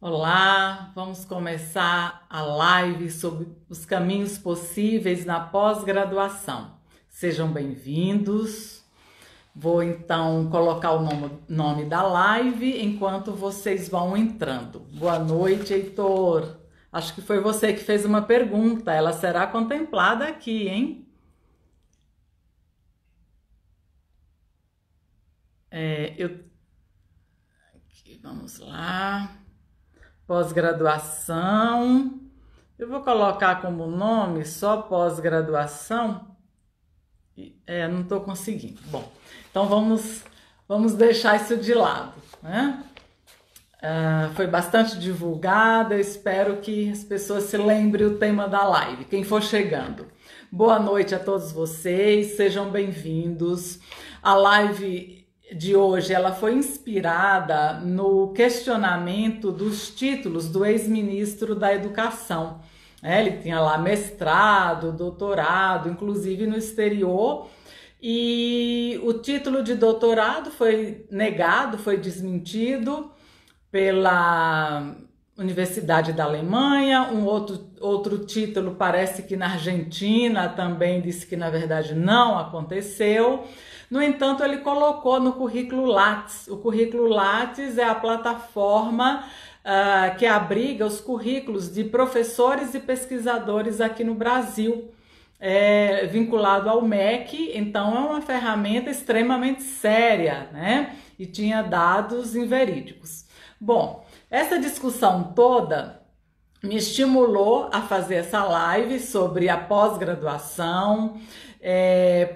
Olá, vamos começar a live sobre os caminhos possíveis na pós-graduação. Sejam bem-vindos. Vou então colocar o nome da live enquanto vocês vão entrando. Boa noite, Heitor. Acho que foi você que fez uma pergunta. Ela será contemplada aqui, hein? Vamos lá. Pós-graduação. Eu vou colocar como nome só pós-graduação. Não estou conseguindo. Bom, então vamos deixar isso de lado, né? Foi bastante divulgada, eu espero que as pessoas se lembrem o tema da live, quem for chegando. Boa noite a todos vocês, sejam bem-vindos. A live de hoje ela foi inspirada no questionamento dos títulos do ex-ministro da Educação. Ele tinha lá mestrado, doutorado, inclusive no exterior, e o título de doutorado foi negado, foi desmentido pela Universidade da Alemanha. Um outro título parece que na Argentina também disse que na verdade não aconteceu. No entanto, ele colocou no currículo Lattes. O currículo Lattes é a plataforma que abriga os currículos de professores e pesquisadores aqui no Brasil, vinculado ao MEC. Então é uma ferramenta extremamente séria, né? E tinha dados inverídicos. Bom, essa discussão toda me estimulou a fazer essa live sobre a pós-graduação,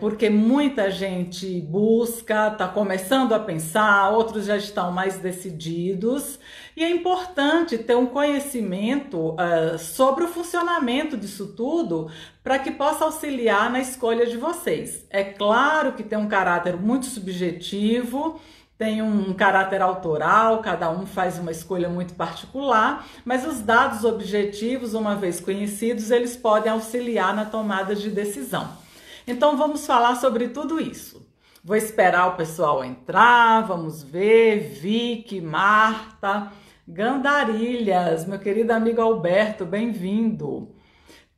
porque muita gente busca, está começando a pensar, outros já estão mais decididos, e é importante ter um conhecimento sobre o funcionamento disso tudo para que possa auxiliar na escolha de vocês. É claro que tem um caráter muito subjetivo, tem um caráter autoral, cada um faz uma escolha muito particular, mas os dados objetivos, uma vez conhecidos, eles podem auxiliar na tomada de decisão. Então vamos falar sobre tudo isso. Vou esperar o pessoal entrar, vamos ver, Vicky, Marta, Gandarilhas, meu querido amigo Alberto, bem-vindo.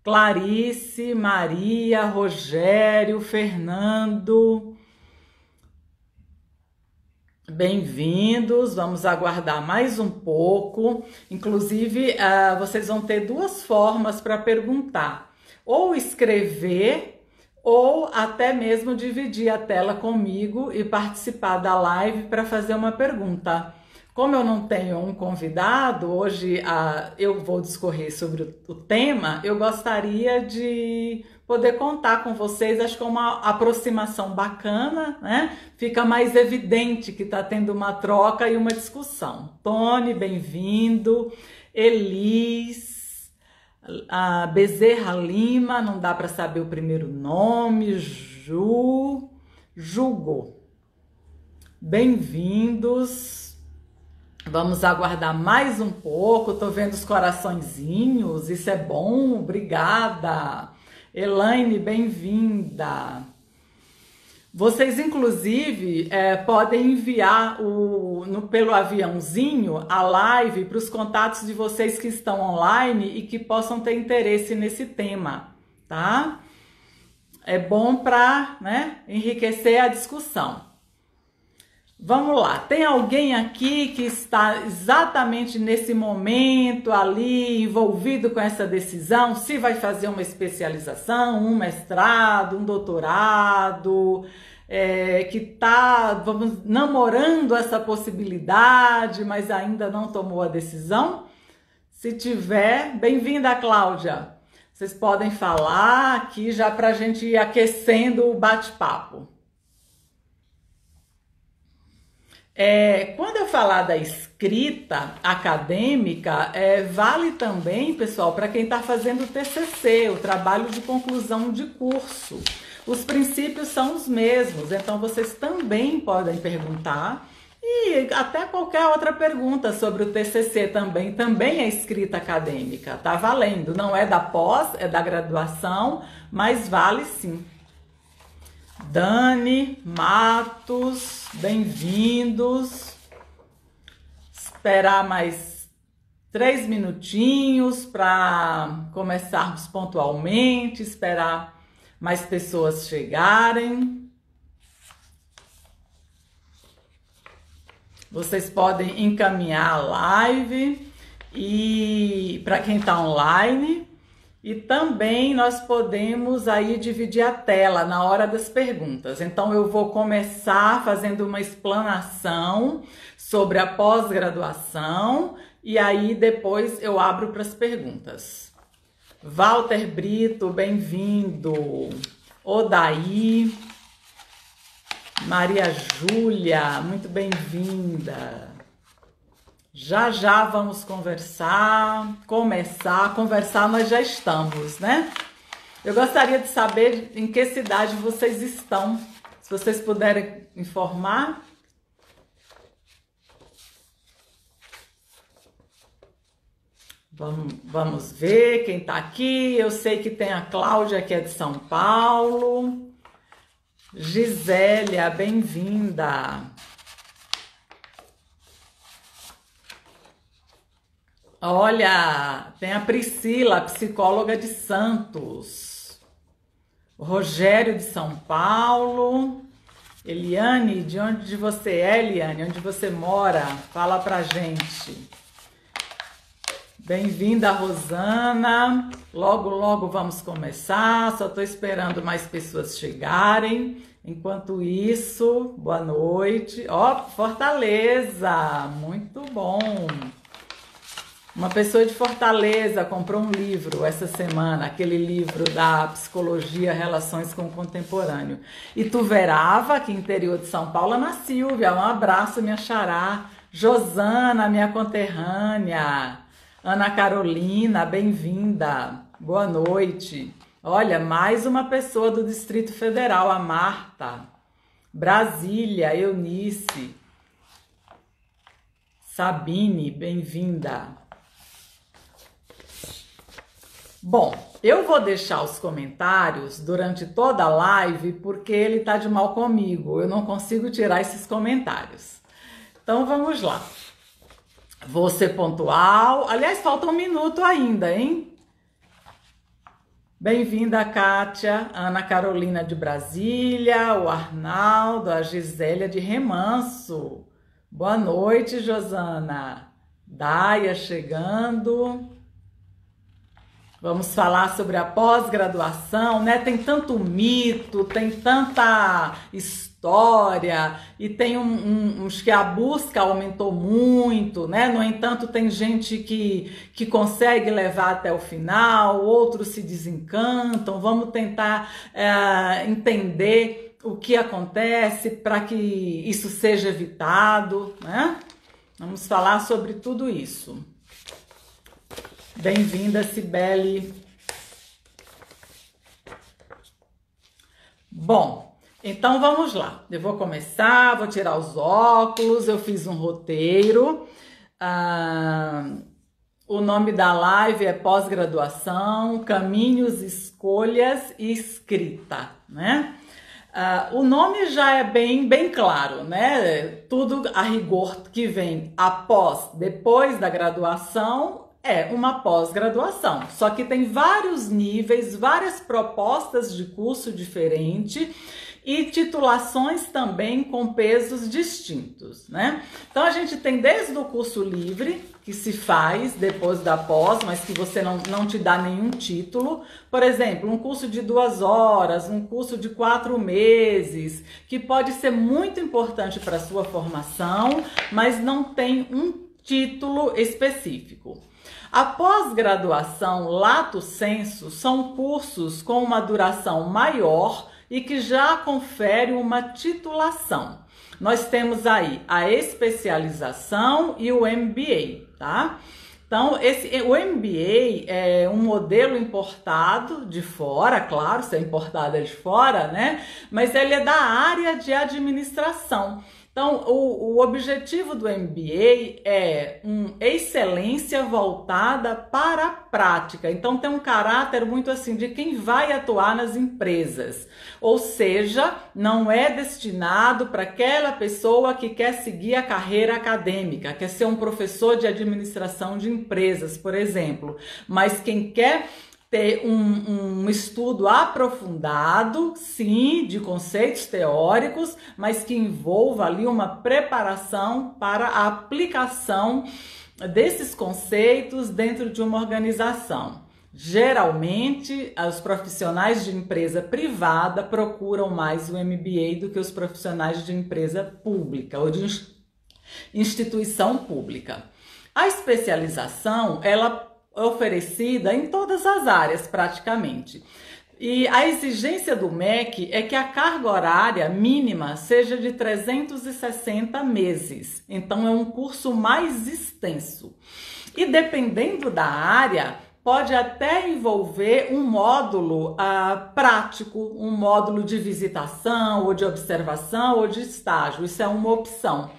Clarice, Maria, Rogério, Fernando, bem-vindos. Vamos aguardar mais um pouco. Inclusive, vocês vão ter duas formas para perguntar: ou escrever, ou até mesmo dividir a tela comigo e participar da live para fazer uma pergunta. Como eu não tenho um convidado, hoje eu vou discorrer sobre o tema, eu gostaria de poder contar com vocês. Acho que é uma aproximação bacana, né? Fica mais evidente que está tendo uma troca e uma discussão. Tony, bem-vindo. Elis, a Bezerra Lima, não dá para saber o primeiro nome. Jugo, bem-vindos. Vamos aguardar mais um pouco. Tô vendo os coraçõezinhos, isso é bom, obrigada. Elaine, bem-vinda. Vocês, inclusive, podem enviar pelo aviãozinho a live para os contatos de vocês que estão online e que possam ter interesse nesse tema, tá? É bom para, né, enriquecer a discussão. Vamos lá, tem alguém aqui que está exatamente nesse momento ali envolvido com essa decisão, se vai fazer uma especialização, um mestrado, um doutorado, que está, namorando essa possibilidade, mas ainda não tomou a decisão? Se tiver, bem-vinda, Cláudia. Vocês podem falar aqui já para a gente ir aquecendo o bate-papo. Quando eu falar da escrita acadêmica, vale também, pessoal, para quem está fazendo o TCC, o trabalho de conclusão de curso. Os princípios são os mesmos, então vocês também podem perguntar, e até qualquer outra pergunta sobre o TCC também é escrita acadêmica, tá valendo. Não é da pós, é da graduação, mas vale sim. Dani, Matos, bem-vindos. Esperar mais minutinhos para começarmos pontualmente, esperar mais pessoas chegarem. Vocês podem encaminhar a live e para quem está online. E também nós podemos aí dividir a tela na hora das perguntas. Então eu vou começar fazendo uma explanação sobre a pós-graduação e aí depois eu abro para as perguntas. Walter Brito, bem-vindo. Odaí, Maria Júlia, muito bem-vinda. Já vamos conversar nós já estamos, né? Eu gostaria de saber em que cidade vocês estão, se vocês puderem informar. Vamos ver quem tá aqui. Eu sei que tem a Cláudia, que é de São Paulo. Gisélia, bem-vinda. Olha, tem a Priscila, psicóloga de Santos. O Rogério de São Paulo. Eliane, de onde você é, Eliane? Onde você mora? Fala pra gente. Bem-vinda, Rosana. Logo vamos começar. Só tô esperando mais pessoas chegarem. Enquanto isso, boa noite. Ó, Fortaleza, muito bom. Uma pessoa de Fortaleza comprou um livro essa semana, aquele livro da Psicologia, Relações com o Contemporâneo. Ituverava, aqui interior de São Paulo, Ana Silvia, um abraço, minha xará. Josana, minha conterrânea. Ana Carolina, bem-vinda. Boa noite. Olha, mais uma pessoa do Distrito Federal, a Marta. Brasília, Eunice. Sabine, bem-vinda. Bom, eu vou deixar os comentários durante toda a live porque ele tá de mal comigo. Eu não consigo tirar esses comentários. Então vamos lá. Vou ser pontual. Aliás, falta um minuto ainda, hein? Bem-vinda, Kátia, Ana Carolina de Brasília, o Arnaldo, a Gisélia de Remanso. Boa noite, Josana. Daia chegando. Vamos falar sobre a pós-graduação, né? Tem tanto mito, tem tanta história e tem uns que a busca aumentou muito, né? No entanto, tem gente que consegue levar até o final, outros se desencantam. Vamos tentar entender o que acontece para que isso seja evitado, né? Vamos falar sobre tudo isso. Bem-vinda, Cibele. Bom, então vamos lá. Eu vou começar, vou tirar os óculos, eu fiz um roteiro. O nome da live é Pós-Graduação, Caminhos, Escolhas e Escrita, né? O nome já é bem claro, né? Tudo a rigor que vem após, depois da graduação, é uma pós-graduação, só que tem vários níveis, várias propostas de curso diferente e titulações também com pesos distintos, né? Então a gente tem desde o curso livre, que se faz depois da pós, mas que você não te dá nenhum título. Por exemplo, um curso de 2 horas, um curso de 4 meses, que pode ser muito importante para a sua formação, mas não tem um título específico. A pós-graduação lato sensu são cursos com uma duração maior e que já confere uma titulação. Nós temos aí a especialização e o MBA, tá? Então, o MBA é um modelo importado de fora, claro, se é importado é de fora, né? Mas ele é da área de administração. Então, o objetivo do MBA é excelência voltada para a prática. Então, tem um caráter muito assim de quem vai atuar nas empresas. Ou seja, não é destinado para aquela pessoa que quer seguir a carreira acadêmica, quer ser um professor de administração de empresas, por exemplo. Mas quem quer ter um estudo aprofundado, sim, de conceitos teóricos, mas que envolva ali uma preparação para a aplicação desses conceitos dentro de uma organização. Geralmente, os profissionais de empresa privada procuram mais o MBA do que os profissionais de empresa pública ou de instituição pública. A especialização, ela oferecida em todas as áreas praticamente. E a exigência do MEC é que a carga horária mínima seja de 360 meses. Então é um curso mais extenso. E dependendo da área, pode até envolver um módulo prático, um módulo de visitação ou de observação ou de estágio. Isso é uma opção.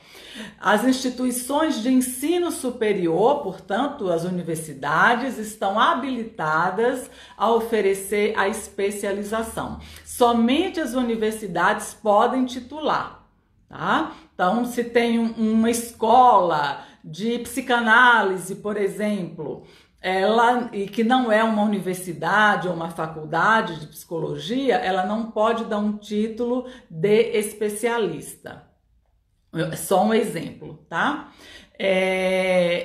As instituições de ensino superior, portanto, as universidades, estão habilitadas a oferecer a especialização. Somente as universidades podem titular, tá? Então, se tem uma escola de psicanálise, por exemplo, e que não é uma universidade ou uma faculdade de psicologia, ela não pode dar um título de especialista. É só um exemplo, tá?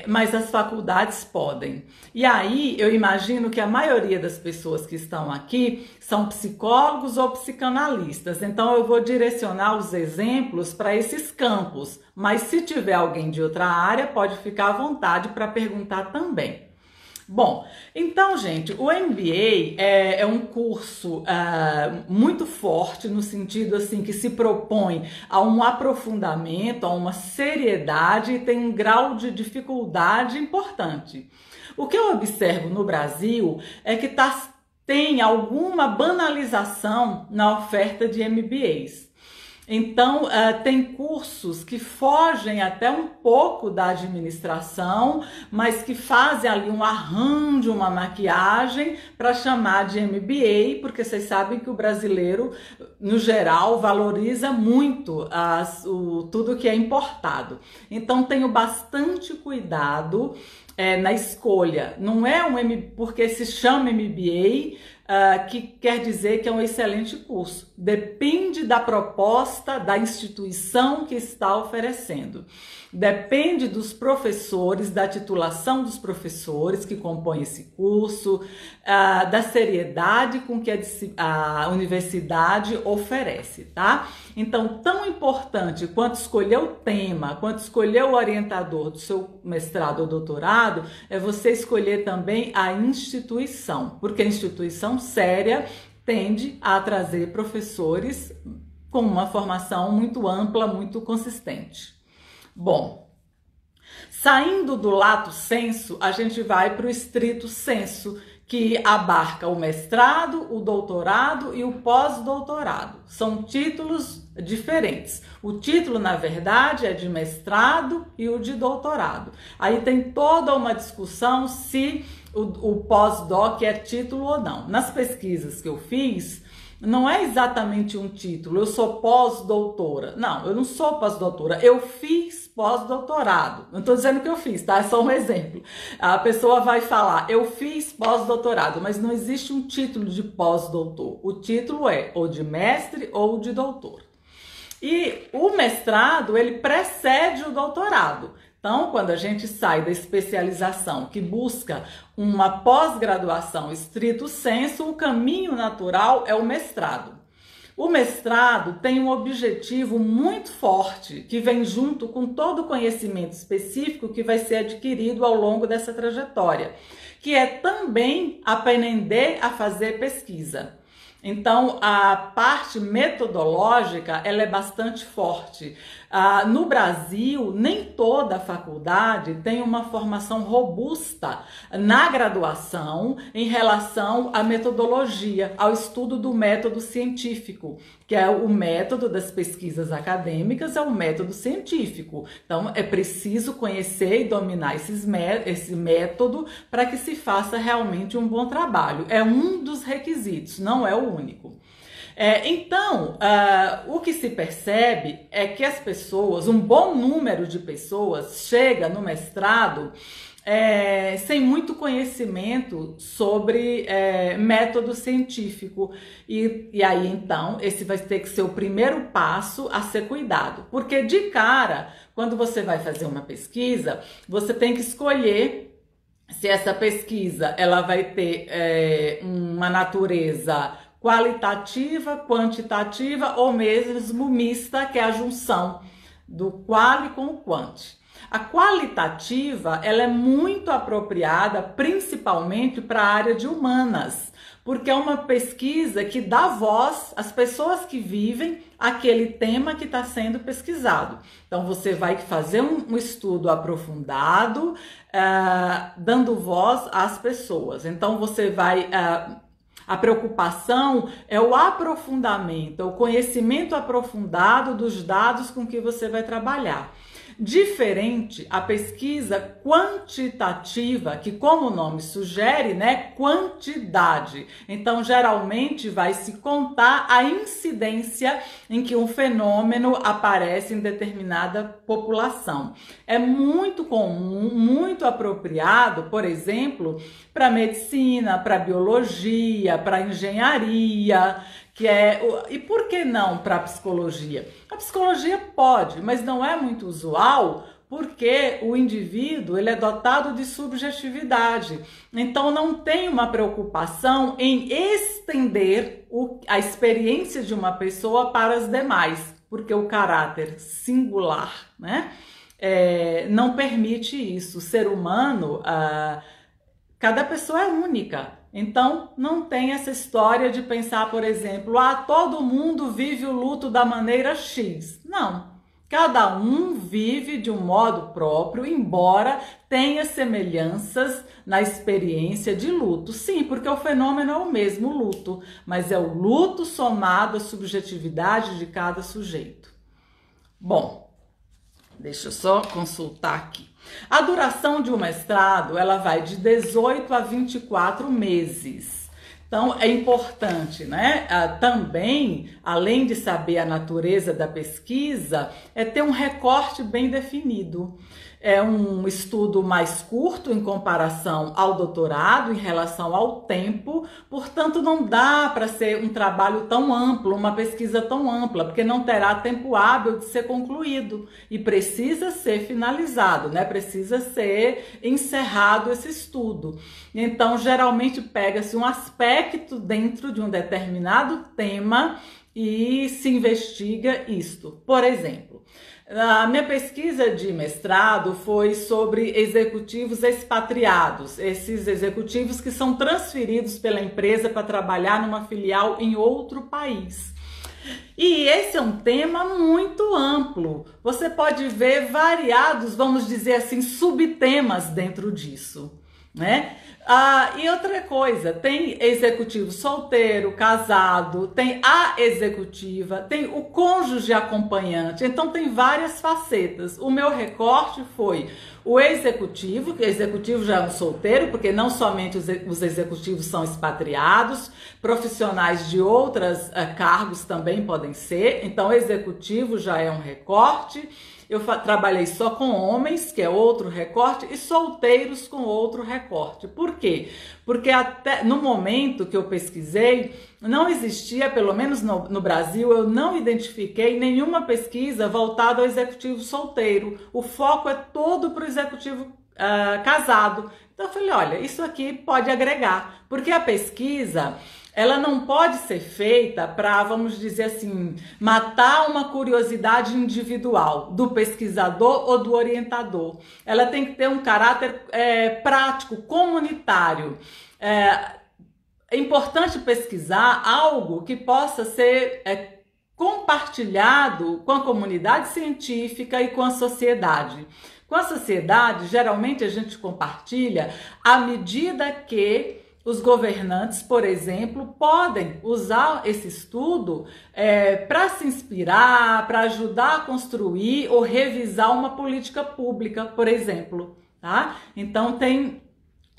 Mas as faculdades podem. E aí, eu imagino que a maioria das pessoas que estão aqui são psicólogos ou psicanalistas. Então, eu vou direcionar os exemplos para esses campos. Mas se tiver alguém de outra área, pode ficar à vontade para perguntar também. Bom, então, gente, o MBA é um curso muito forte no sentido assim que se propõe a um aprofundamento, a uma seriedade e tem um grau de dificuldade importante. O que eu observo no Brasil é que tem alguma banalização na oferta de MBAs. Então, tem cursos que fogem até um pouco da administração, mas que fazem ali um arranjo, uma maquiagem para chamar de MBA, porque vocês sabem que o brasileiro, no geral, valoriza muito tudo que é importado. Então, tenho bastante cuidado na escolha. Não é porque se chama MBA, que quer dizer que é um excelente curso. Depende da proposta da instituição que está oferecendo. Depende dos professores, da titulação dos professores que compõem esse curso, da seriedade com que a universidade oferece, tá? Então, tão importante quanto escolher o tema, quanto escolher o orientador do seu mestrado ou doutorado, é você escolher também a instituição, porque a instituição séria tende a trazer professores com uma formação muito ampla, muito consistente. Bom, saindo do lato sensu, a gente vai para o estrito sensu, que abarca o mestrado, o doutorado e o pós-doutorado. São títulos diferentes. O título, na verdade, é de mestrado e o de doutorado. Aí tem toda uma discussão se o pós-doc é título ou não. Nas pesquisas que eu fiz, não é exatamente um título, eu sou pós-doutora. Não, eu não sou pós-doutora, eu fiz pós-doutorado. Não estou dizendo que eu fiz, tá? É só um exemplo. A pessoa vai falar, eu fiz pós-doutorado, mas não existe um título de pós-doutor. O título é ou de mestre ou de doutor. E o mestrado, ele precede o doutorado. Então, quando a gente sai da especialização que busca uma pós-graduação estrito sensu, o caminho natural é o mestrado. O mestrado tem um objetivo muito forte que vem junto com todo o conhecimento específico que vai ser adquirido ao longo dessa trajetória, que é também aprender a fazer pesquisa. Então, a parte metodológica, ela é bastante forte. No Brasil, nem toda faculdade tem uma formação robusta na graduação em relação à metodologia, ao estudo do método científico, que é o método das pesquisas acadêmicas, é o método científico. Então, é preciso conhecer e dominar esse método para que se faça realmente um bom trabalho. É um dos requisitos, não é o único. Então, o que se percebe é que as pessoas, um bom número de pessoas, chega no mestrado sem muito conhecimento sobre método científico. E aí, então, esse vai ter que ser o primeiro passo a ser cuidado. Porque, de cara, quando você vai fazer uma pesquisa, você tem que escolher se essa pesquisa ela vai ter uma natureza qualitativa, quantitativa ou mesmo mista, que é a junção do quali com o quanti. A qualitativa, ela é muito apropriada principalmente para a área de humanas, porque é uma pesquisa que dá voz às pessoas que vivem aquele tema que está sendo pesquisado. Então, você vai fazer um estudo aprofundado, dando voz às pessoas. Então, você vai... A preocupação é o aprofundamento, é o conhecimento aprofundado dos dados com que você vai trabalhar. Diferente a pesquisa quantitativa, que como o nome sugere, né, quantidade. Então, geralmente vai se contar a incidência em que um fenômeno aparece em determinada população. É muito comum, muito apropriado, por exemplo, para medicina, para biologia, para engenharia, e por que não para a psicologia? A psicologia pode, mas não é muito usual, porque o indivíduo ele é dotado de subjetividade. Então não tem uma preocupação em estender a experiência de uma pessoa para as demais, porque o caráter singular, né, não permite isso. O ser humano, cada pessoa é única. Então, não tem essa história de pensar, por exemplo, todo mundo vive o luto da maneira X. Não. Cada um vive de um modo próprio, embora tenha semelhanças na experiência de luto. Sim, porque o fenômeno é o mesmo luto, mas é o luto somado à subjetividade de cada sujeito. Bom, deixa eu só consultar aqui. A duração de um mestrado, ela vai de 18 a 24 meses. Então, é importante, né? Também, além de saber a natureza da pesquisa, ter um recorte bem definido. É um estudo mais curto em comparação ao doutorado, em relação ao tempo, portanto não dá para ser um trabalho tão amplo, uma pesquisa tão ampla, porque não terá tempo hábil de ser concluído e precisa ser finalizado, né? Precisa ser encerrado esse estudo. Então, geralmente pega-se um aspecto dentro de um determinado tema e se investiga isto. Por exemplo, a minha pesquisa de mestrado foi sobre executivos expatriados, esses executivos que são transferidos pela empresa para trabalhar numa filial em outro país. E esse é um tema muito amplo. Você pode ver variados, vamos dizer assim, subtemas dentro disso, né? E outra coisa, tem executivo solteiro, casado, tem a executiva, tem o cônjuge acompanhante, então tem várias facetas. O meu recorte foi o executivo, que o executivo já é um solteiro, porque não somente os executivos são expatriados, profissionais de outros cargos também podem ser, então executivo já é um recorte. Eu trabalhei só com homens, que é outro recorte, e solteiros com outro recorte. Por quê? Porque até no momento que eu pesquisei, não existia, pelo menos no Brasil, eu não identifiquei nenhuma pesquisa voltada ao executivo solteiro. O foco é todo para o executivo casado. Então eu falei, olha, isso aqui pode agregar, porque a pesquisa... ela não pode ser feita para, vamos dizer assim, matar uma curiosidade individual do pesquisador ou do orientador. Ela tem que ter um caráter prático, comunitário. É importante pesquisar algo que possa ser compartilhado com a comunidade científica e com a sociedade. Com a sociedade, geralmente a gente compartilha à medida que os governantes, por exemplo, podem usar esse estudo para se inspirar, para ajudar a construir ou revisar uma política pública, por exemplo. Tá? Então tem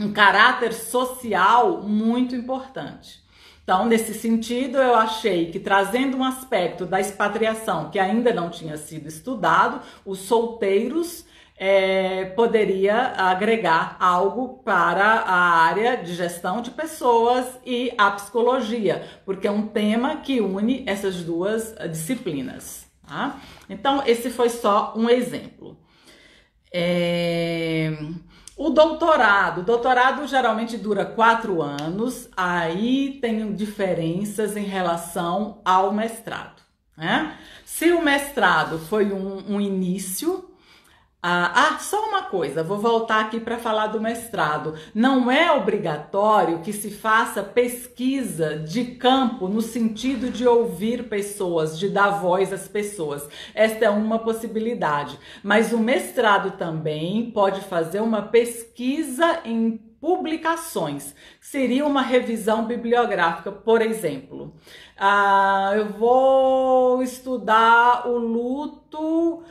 um caráter social muito importante. Então, nesse sentido, eu achei que trazendo um aspecto da expatriação que ainda não tinha sido estudado, os solteiros poderia agregar algo para a área de gestão de pessoas e a psicologia, porque é um tema que une essas duas disciplinas. Tá? Então, esse foi só um exemplo. O doutorado geralmente dura 4 anos, aí tem diferenças em relação ao mestrado, né? Se o mestrado foi um início... só uma coisa, vou voltar aqui para falar do mestrado. Não é obrigatório que se faça pesquisa de campo no sentido de ouvir pessoas, de dar voz às pessoas. Esta é uma possibilidade. Mas o mestrado também pode fazer uma pesquisa em publicações. Seria uma revisão bibliográfica, por exemplo. Eu vou estudar o luto...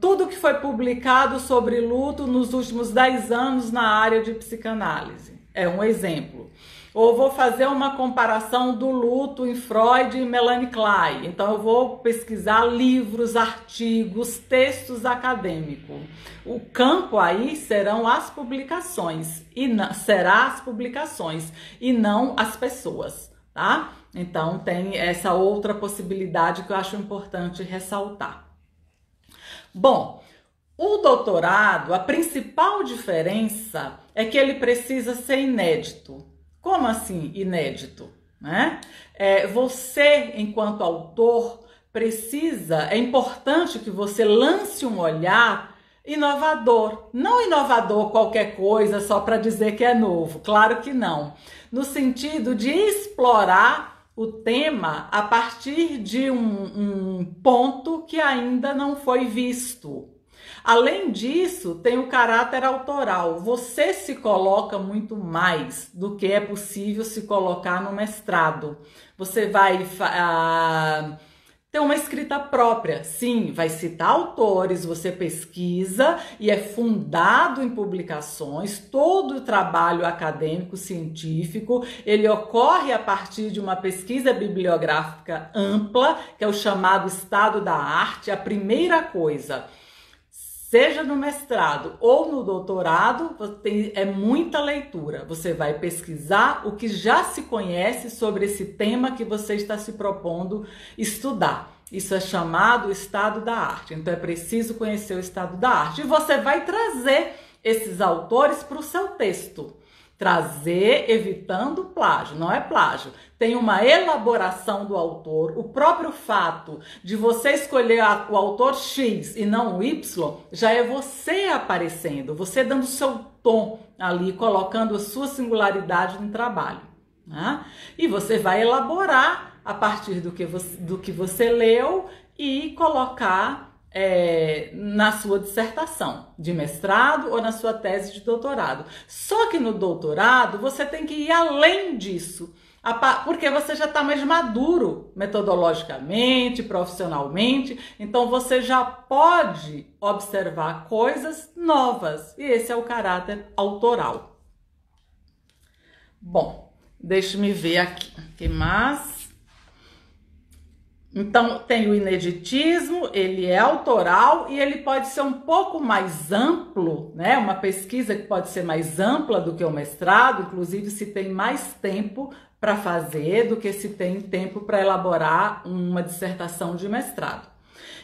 tudo que foi publicado sobre luto nos últimos 10 anos na área de psicanálise. É um exemplo. Ou vou fazer uma comparação do luto em Freud e Melanie Klein. Então eu vou pesquisar livros, artigos, textos acadêmicos. O campo aí serão as publicações e não as pessoas, tá? Então tem essa outra possibilidade que eu acho importante ressaltar. Bom, o doutorado, a principal diferença é que ele precisa ser inédito. Como assim inédito? Né? Você, enquanto autor, é importante que você lance um olhar inovador. Não inovador qualquer coisa só para dizer que é novo, claro que não. No sentido de explorar o tema a partir de um ponto que ainda não foi visto. Além disso, tem o caráter autoral. Você se coloca muito mais do que é possível se colocar no mestrado. Você vai ter uma escrita própria. Sim, vai citar autores, você pesquisa e é fundado em publicações. Todo o trabalho acadêmico, científico, ele ocorre a partir de uma pesquisa bibliográfica ampla, que é o chamado estado da arte. A primeira coisa, seja no mestrado ou no doutorado, é muita leitura. Você vai pesquisar o que já se conhece sobre esse tema que você está se propondo estudar. Isso é chamado estado da arte. Então é preciso conhecer o estado da arte. E você vai trazer esses autores para o seu texto. Trazer evitando plágio, não é plágio. Tem uma elaboração do autor. O próprio fato de você escolher o autor X e não o Y, já é você aparecendo, você dando o seu tom ali, colocando a sua singularidade no trabalho. Né? E você vai elaborar a partir do que você leu e colocar na sua dissertação de mestrado ou na sua tese de doutorado. Só que no doutorado você tem que ir além disso, porque você já está mais maduro metodologicamente, profissionalmente, então você já pode observar coisas novas, e esse é o caráter autoral. Bom, deixe-me ver aqui, o que mais? Então, tem o ineditismo, ele é autoral e ele pode ser um pouco mais amplo, né? Uma pesquisa que pode ser mais ampla do que o mestrado, inclusive se tem mais tempo para fazer do que se tem tempo para elaborar uma dissertação de mestrado.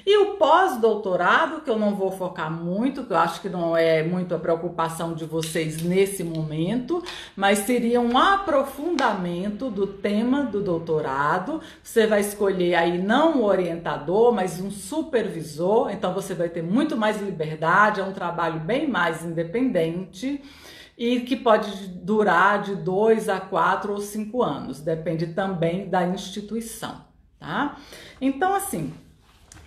E o pós-doutorado, que eu não vou focar muito, que eu acho que não é muito a preocupação de vocês nesse momento, mas seria um aprofundamento do tema do doutorado. Você vai escolher aí não um orientador, mas um supervisor, então você vai ter muito mais liberdade, é um trabalho bem mais independente e que pode durar de 2 a 4 ou 5 anos, depende também da instituição. tá? Então, assim,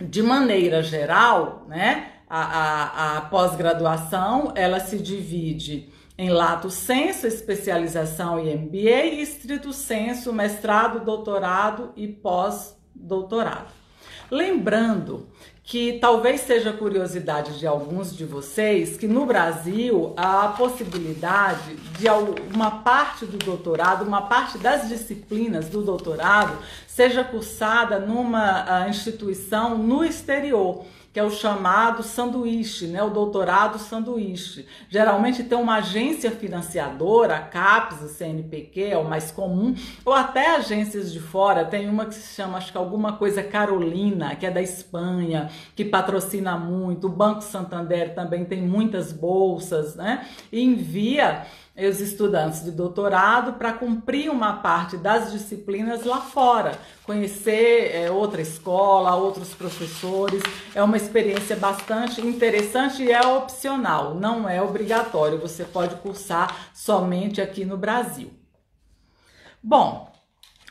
de maneira geral, né, a pós-graduação, ela se divide em lato sensu, especialização e MBA, e estrito sensu, mestrado, doutorado e pós-doutorado. Lembrando que talvez seja curiosidade de alguns de vocês que no Brasil há a possibilidade de uma parte do doutorado, uma parte das disciplinas do doutorado seja cursada numa instituição no exterior, que é o chamado sanduíche, né? O doutorado sanduíche. Geralmente tem uma agência financiadora, a CAPES, o CNPq, é o mais comum, ou até agências de fora. Tem uma que se chama, acho que alguma coisa Carolina, que é da Espanha, que patrocina muito. O Banco Santander também tem muitas bolsas, né? E envia os estudantes de doutorado para cumprir uma parte das disciplinas lá fora, conhecer outra escola, outros professores. É uma experiência bastante interessante e é opcional, não é obrigatório, você pode cursar somente aqui no Brasil. Bom,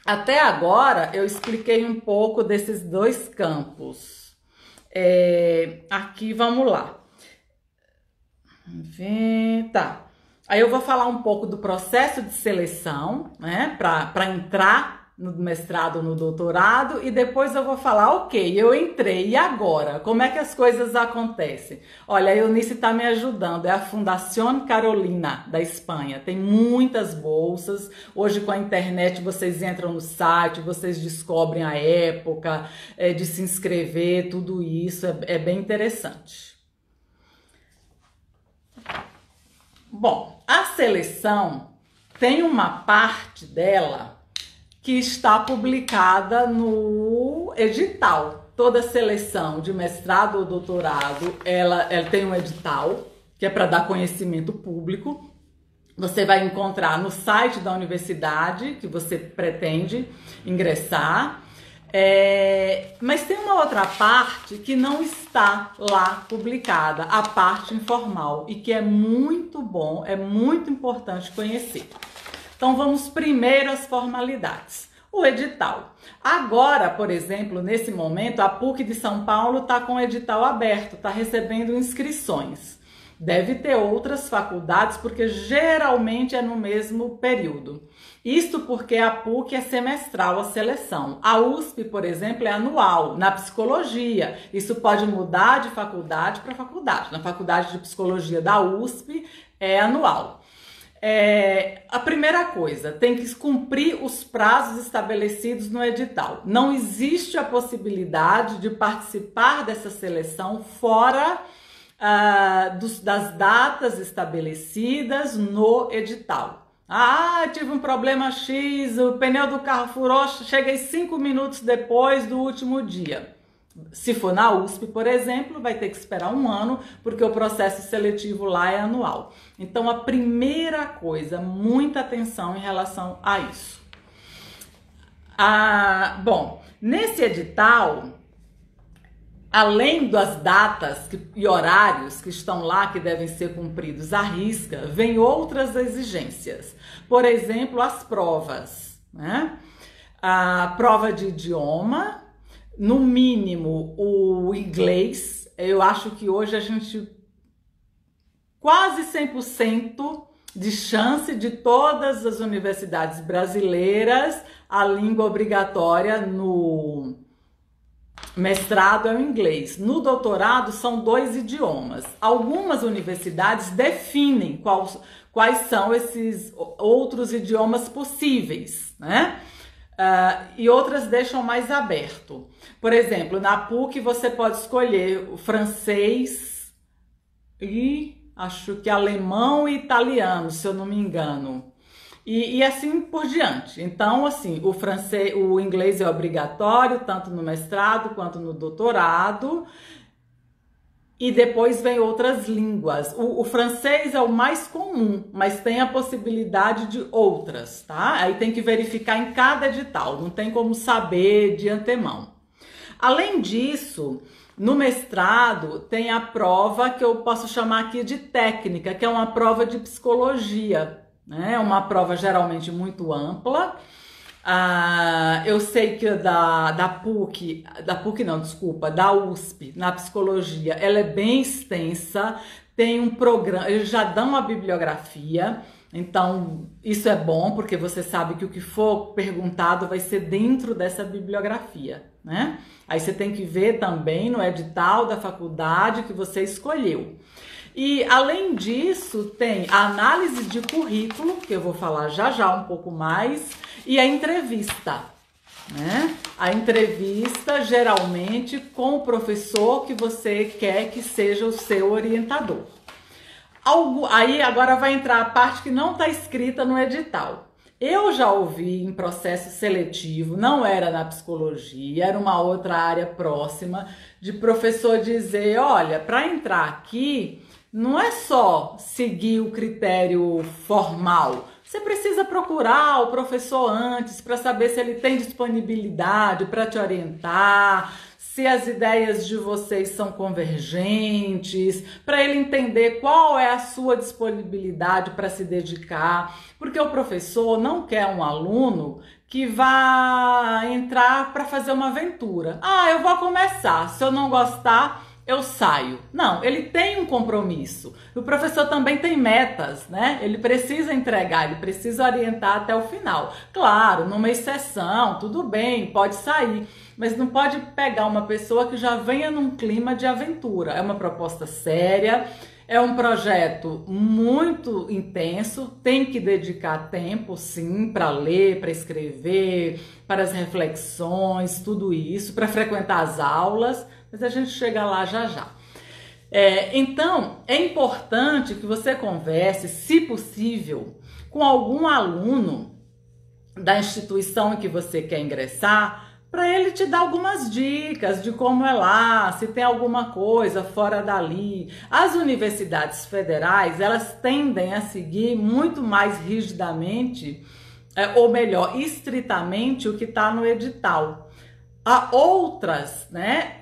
até agora eu expliquei um pouco desses dois campos. Aqui vamos lá. Tá. Aí eu vou falar um pouco do processo de seleção, né, para entrar no mestrado, no doutorado, e depois eu vou falar, ok, eu entrei, e agora? Como é que as coisas acontecem? Olha, a Eunice está me ajudando, é a Fundación Carolina, da Espanha, tem muitas bolsas, hoje com a internet vocês entram no site, vocês descobrem a época de se inscrever, tudo isso é bem interessante. Bom, a seleção tem uma parte dela que está publicada no edital. Toda seleção de mestrado ou doutorado, ela tem um edital, que é para dar conhecimento público. Você vai encontrar no site da universidade que você pretende ingressar. Mas tem uma outra parte que não está lá publicada, a parte informal, e que é muito bom, é muito importante conhecer. Então vamos primeiro às formalidades. O edital. Agora, por exemplo, nesse momento, a PUC de São Paulo está com o edital aberto, está recebendo inscrições. Deve ter outras faculdades, porque geralmente é no mesmo período. Isto porque a PUC é semestral a seleção. A USP, por exemplo, é anual, na psicologia. Isso pode mudar de faculdade para faculdade. Na faculdade de psicologia da USP é anual. A primeira coisa, tem que cumprir os prazos estabelecidos no edital. Não existe a possibilidade de participar dessa seleção fora das datas estabelecidas no edital. Tive um problema X, o pneu do carro furou, cheguei 5 minutos depois do último dia. Se for na USP, por exemplo, vai ter que esperar 1 ano, porque o processo seletivo lá é anual. Então, a primeira coisa, muita atenção em relação a isso. Bom, nesse edital, além das datas e horários que estão lá, que devem ser cumpridos à risca, vem outras exigências. Por exemplo, as provas, né? A prova de idioma, no mínimo o inglês. Eu acho que hoje a gente quase 100% de chance de todas as universidades brasileiras, a língua obrigatória no mestrado é o inglês. No doutorado são 2 idiomas. Algumas universidades definem quais são esses outros idiomas possíveis, né? E outras deixam mais aberto. Por exemplo, na PUC você pode escolher o francês e acho que alemão e italiano, se eu não me engano. E assim por diante. Então, assim, o inglês é obrigatório, tanto no mestrado quanto no doutorado. E depois vem outras línguas. O francês é o mais comum, mas tem a possibilidade de outras, tá? Aí tem que verificar em cada edital, não tem como saber de antemão. Além disso, no mestrado tem a prova que eu posso chamar aqui de técnica, que é uma prova de psicologia, né? É uma prova geralmente muito ampla, Eu sei que da PUC, da PUC não, desculpa, da USP, na psicologia, ela é bem extensa, tem um programa, eles já dão uma bibliografia, então isso é bom, porque você sabe que o que for perguntado vai ser dentro dessa bibliografia, né? Aí você tem que ver também no edital da faculdade que você escolheu. E além disso, tem a análise de currículo, que eu vou falar já um pouco mais, e a entrevista, né? A entrevista geralmente com o professor que você quer que seja o seu orientador. Aí agora vai entrar a parte que não está escrita no edital. Eu já ouvi em processo seletivo, não era na psicologia, era uma outra área próxima, de professor dizer, olha, para entrar aqui, não é só seguir o critério formal. Você precisa procurar o professor antes para saber se ele tem disponibilidade para te orientar, se as ideias de vocês são convergentes, para ele entender qual é a sua disponibilidade para se dedicar, porque o professor não quer um aluno que vá entrar para fazer uma aventura. Eu vou começar, se eu não gostar, eu saio. Não, ele tem um compromisso. O professor também tem metas, né? Ele precisa entregar, ele precisa orientar até o final. Claro, numa exceção, tudo bem, pode sair, mas não pode pegar uma pessoa que já venha num clima de aventura. É uma proposta séria, é um projeto muito intenso, tem que dedicar tempo, sim, para ler, para escrever, para as reflexões, tudo isso, para frequentar as aulas, mas a gente chega lá já. Então, é importante que você converse, se possível, com algum aluno da instituição em que você quer ingressar, para ele te dar algumas dicas de como é lá, se tem alguma coisa fora dali. As universidades federais, elas tendem a seguir muito mais rigidamente, ou melhor, estritamente, o que está no edital. Há outras, né,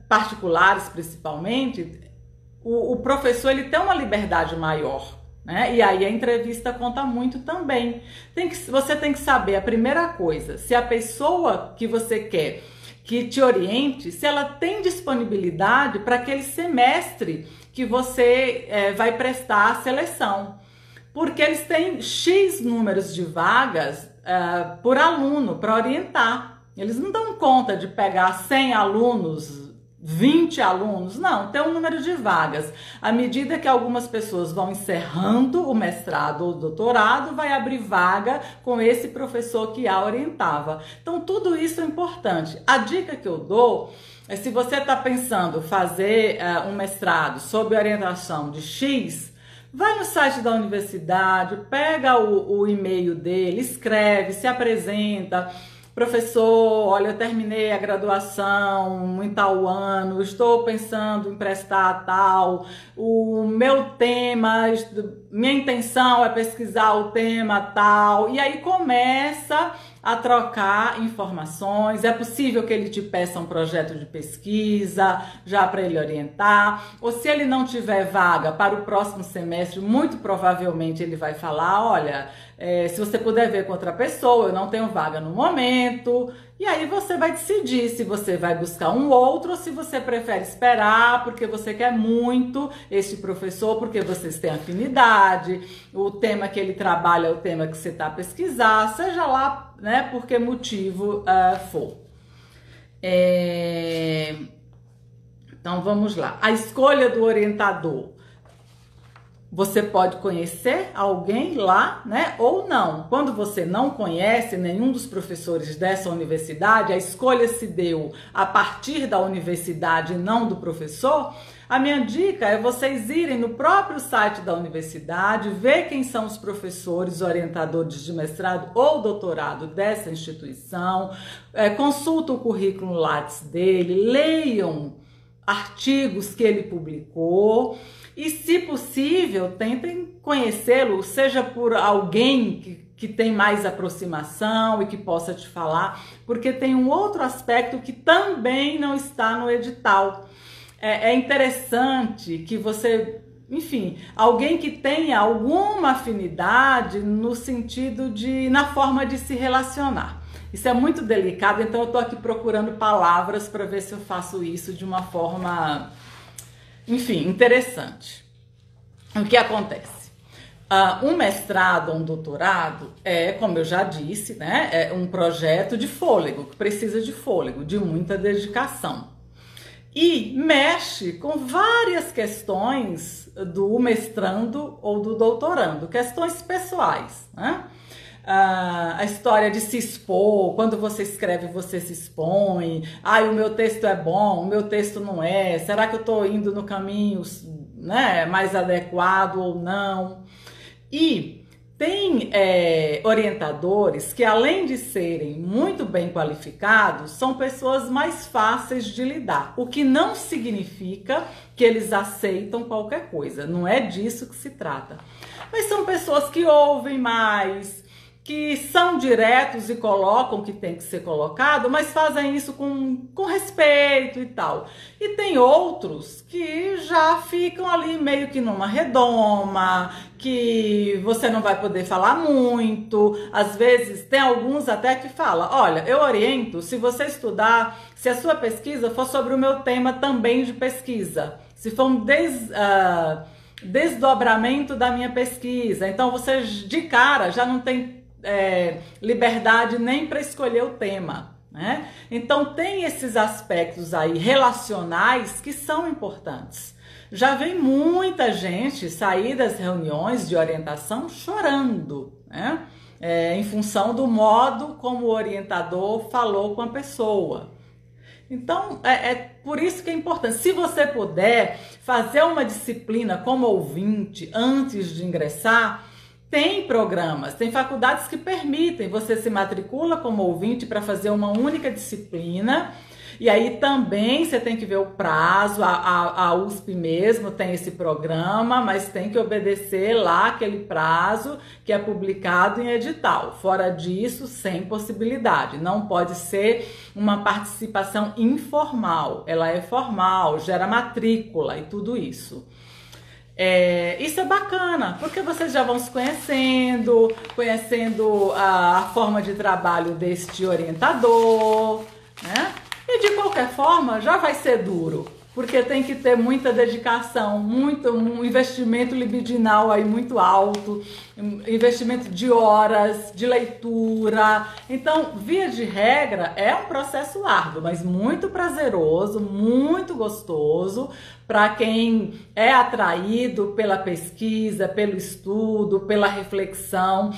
particulares principalmente, o professor ele tem uma liberdade maior, né? E aí a entrevista conta muito também. Você tem que saber a primeira coisa, se a pessoa que você quer que te oriente, se ela tem disponibilidade para aquele semestre que você vai prestar a seleção. Porque eles têm X números de vagas por aluno para orientar. Eles não dão conta de pegar 100 alunos, 20 alunos, não, tem um número de vagas. À medida que algumas pessoas vão encerrando o mestrado ou o doutorado, vai abrir vaga com esse professor que a orientava. Então, tudo isso é importante. A dica que eu dou é, se você está pensando fazer um mestrado sob orientação de X, vai no site da universidade, pega o e-mail dele, escreve, se apresenta. Professor, olha, eu terminei a graduação em tal ano, estou pensando em prestar tal, o meu tema, minha intenção é pesquisar o tema tal, e aí começa a trocar informações. É possível que ele te peça um projeto de pesquisa já para ele orientar, ou se ele não tiver vaga para o próximo semestre, muito provavelmente ele vai falar, olha, se você puder ver com outra pessoa, eu não tenho vaga no momento. E aí você vai decidir se você vai buscar um outro ou se você prefere esperar porque você quer muito esse professor, porque vocês têm afinidade, o tema que ele trabalha é o tema que você está a pesquisar, seja lá, né, por que motivo for. Então vamos lá. A escolha do orientador. Você pode conhecer alguém lá, né? Ou não. Quando você não conhece nenhum dos professores dessa universidade, a escolha se deu a partir da universidade e não do professor. A minha dica é vocês irem no próprio site da universidade, ver quem são os professores orientadores de mestrado ou doutorado dessa instituição, consulta o currículo Lattes dele, leiam artigos que ele publicou. E, se possível, tentem conhecê-lo, seja por alguém que tem mais aproximação e que possa te falar, porque tem um outro aspecto que também não está no edital. É interessante que você, enfim, alguém que tenha alguma afinidade no sentido de, na forma de se relacionar. Isso é muito delicado, então eu tô aqui procurando palavras para ver se eu faço isso de uma forma, enfim, interessante. O que acontece? Um mestrado, um doutorado é, como eu já disse, né, é um projeto de fôlego, que precisa de fôlego, de muita dedicação. E mexe com várias questões do mestrando ou do doutorando, questões pessoais, né? A história de se expor, quando você escreve você se expõe, o meu texto é bom, o meu texto não é, será que eu estou indo no caminho, né, mais adequado ou não? E tem orientadores que, além de serem muito bem qualificados, são pessoas mais fáceis de lidar, o que não significa que eles aceitam qualquer coisa, não é disso que se trata. Mas são pessoas que ouvem mais, que são diretos e colocam o que tem que ser colocado, mas fazem isso com respeito e tal. E tem outros que já ficam ali meio que numa redoma, que você não vai poder falar muito. Às vezes tem alguns até que falam, olha, eu oriento se você estudar, se a sua pesquisa for sobre o meu tema também de pesquisa, se for um desdobramento da minha pesquisa, então você de cara já não tem liberdade nem para escolher o tema, né? Então tem esses aspectos aí relacionais que são importantes. Já vem muita gente sair das reuniões de orientação chorando, né? Em função do modo como o orientador falou com a pessoa. Então, é por isso que é importante. Se você puder fazer uma disciplina como ouvinte antes de ingressar, tem programas, tem faculdades que permitem, você se matricula como ouvinte para fazer uma única disciplina, e aí também você tem que ver o prazo, a USP mesmo tem esse programa, mas tem que obedecer lá aquele prazo que é publicado em edital. Fora disso, sem possibilidade. Não pode ser uma participação informal, ela é formal, gera matrícula e tudo isso. Isso é bacana, porque vocês já vão se conhecendo a forma de trabalho deste orientador, né? E de qualquer forma já vai ser duro, porque tem que ter muita dedicação, um investimento libidinal aí muito alto, investimento de horas, de leitura. Então, via de regra, é um processo árduo, mas muito prazeroso, muito gostoso para quem é atraído pela pesquisa, pelo estudo, pela reflexão.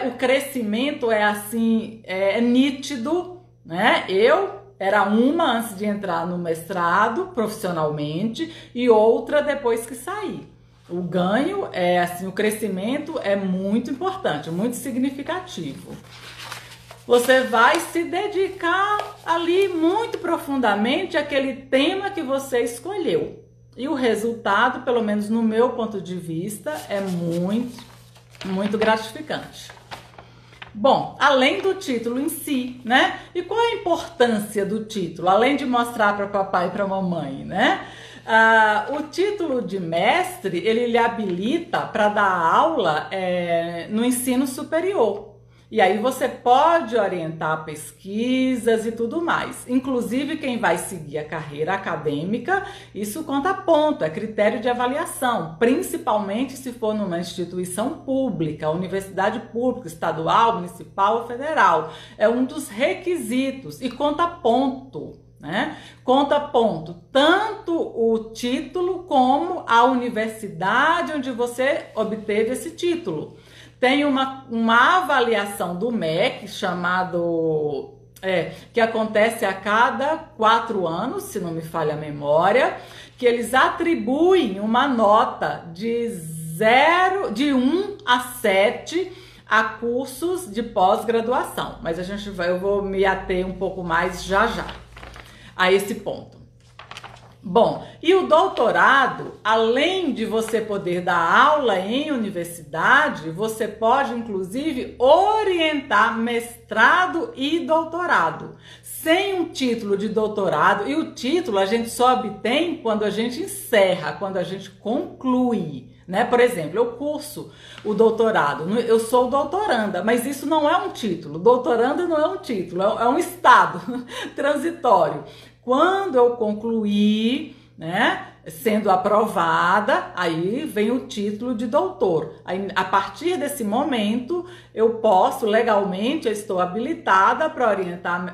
O crescimento é assim, é nítido, né? Eu era uma antes de entrar no mestrado profissionalmente e outra depois que saí. O ganho o crescimento é muito importante, muito significativo. Você vai se dedicar ali muito profundamente àquele tema que você escolheu. E o resultado, pelo menos no meu ponto de vista, é muito, muito gratificante. Bom, além do título em si, né? E qual é a importância do título? Além de mostrar para papai e para mamãe, né? O título de mestre, ele lhe habilita para dar aula no ensino superior. E aí você pode orientar pesquisas e tudo mais. Inclusive, quem vai seguir a carreira acadêmica, isso conta ponto, é critério de avaliação, principalmente se for numa instituição pública, universidade pública, estadual, municipal ou federal. É um dos requisitos e conta ponto, né? Conta ponto, tanto o título como a universidade onde você obteve esse título. Tem uma avaliação do MEC que acontece a cada 4 anos, se não me falha a memória, que eles atribuem uma nota de 1 a 7 a cursos de pós-graduação. Mas eu vou me ater um pouco mais já a esse ponto. Bom, e o doutorado, além de você poder dar aula em universidade, você pode inclusive orientar mestrado e doutorado. Sem um título de doutorado, e o título a gente só obtém quando a gente encerra, quando a gente conclui, né? Por exemplo, eu curso o doutorado, eu sou doutoranda, mas isso não é um título. Doutoranda não é um título, é um estado transitório. Quando eu concluir, né, sendo aprovada, aí vem o título de doutor. Aí, a partir desse momento, eu posso, legalmente, eu estou habilitada para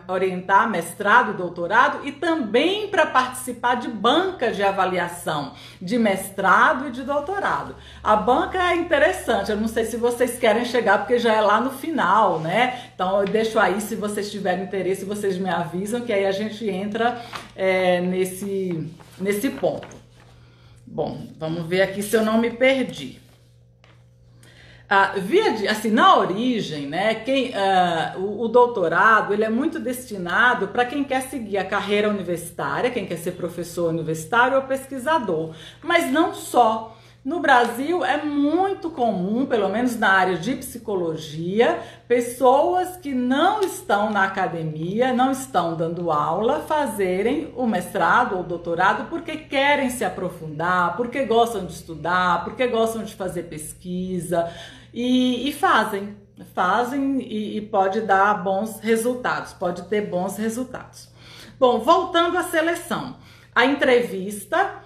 orientar mestrado e doutorado e também para participar de bancas de avaliação de mestrado e de doutorado. A banca é interessante, eu não sei se vocês querem chegar, porque já é lá no final, né? Então, eu deixo aí, se vocês tiverem interesse, vocês me avisam, que aí a gente entra nesse ponto. Bom, vamos ver aqui se eu não me perdi. Na origem, né, o doutorado ele é muito destinado para quem quer seguir a carreira universitária, quem quer ser professor universitário ou pesquisador, mas não só. No Brasil é muito comum, pelo menos na área de psicologia, pessoas que não estão na academia, não estão dando aula, fazerem o mestrado ou doutorado porque querem se aprofundar, porque gostam de estudar, porque gostam de fazer pesquisa e fazem e pode dar bons resultados, pode ter bons resultados. Bom, voltando à seleção, a entrevista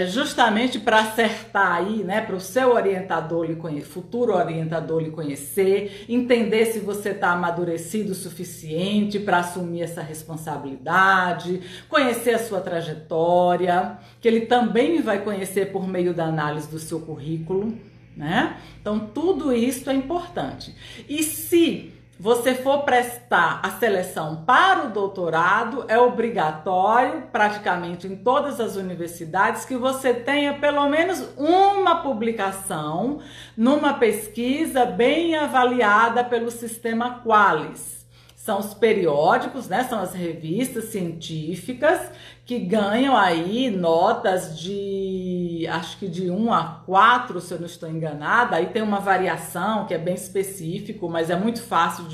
justamente para acertar aí, né, para o seu orientador futuro orientador lhe conhecer, entender se você está amadurecido o suficiente para assumir essa responsabilidade, conhecer a sua trajetória, que ele também vai conhecer por meio da análise do seu currículo, né? Então tudo isso é importante. E se você for prestar a seleção para o doutorado, é obrigatório, praticamente em todas as universidades, que você tenha pelo menos uma publicação numa pesquisa bem avaliada pelo sistema Qualis. São os periódicos, né? São as revistas científicas que ganham aí notas de, acho que de 1 a 4, se eu não estou enganada. Aí tem uma variação que é bem específico, mas é muito fácil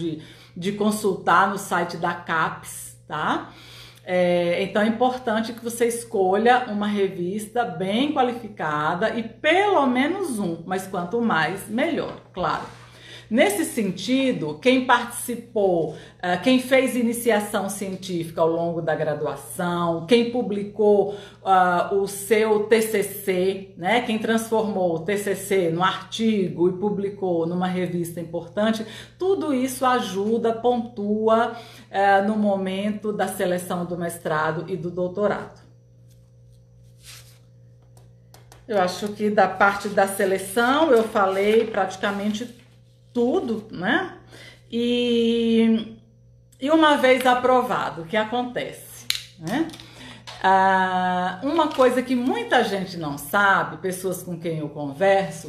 de consultar no site da CAPES, tá? Então é importante que você escolha uma revista bem qualificada e pelo menos um, mas quanto mais, melhor, claro. Nesse sentido, quem participou, quem fez iniciação científica ao longo da graduação, quem publicou o seu TCC, né, quem transformou o TCC no artigo e publicou numa revista importante, tudo isso ajuda, pontua no momento da seleção do mestrado e do doutorado. Eu acho que da parte da seleção eu falei praticamente tudo, né? E uma vez aprovado, o que acontece, né? Uma coisa que muita gente não sabe, pessoas com quem eu converso,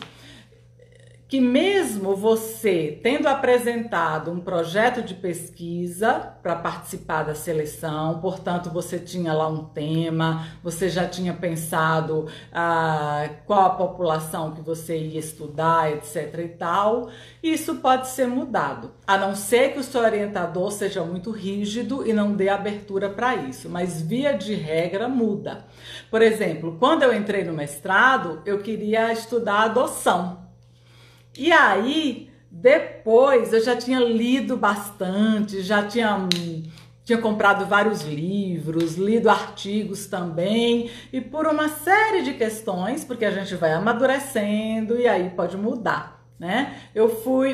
que mesmo você tendo apresentado um projeto de pesquisa para participar da seleção, portanto você tinha lá um tema, você já tinha pensado qual a população que você ia estudar, etc e tal, isso pode ser mudado, a não ser que o seu orientador seja muito rígido e não dê abertura para isso, mas via de regra muda. Por exemplo, quando eu entrei no mestrado, eu queria estudar adoção. E aí, depois, eu já tinha lido bastante, já tinha comprado vários livros, lido artigos também, e por uma série de questões, porque a gente vai amadurecendo e aí pode mudar, né?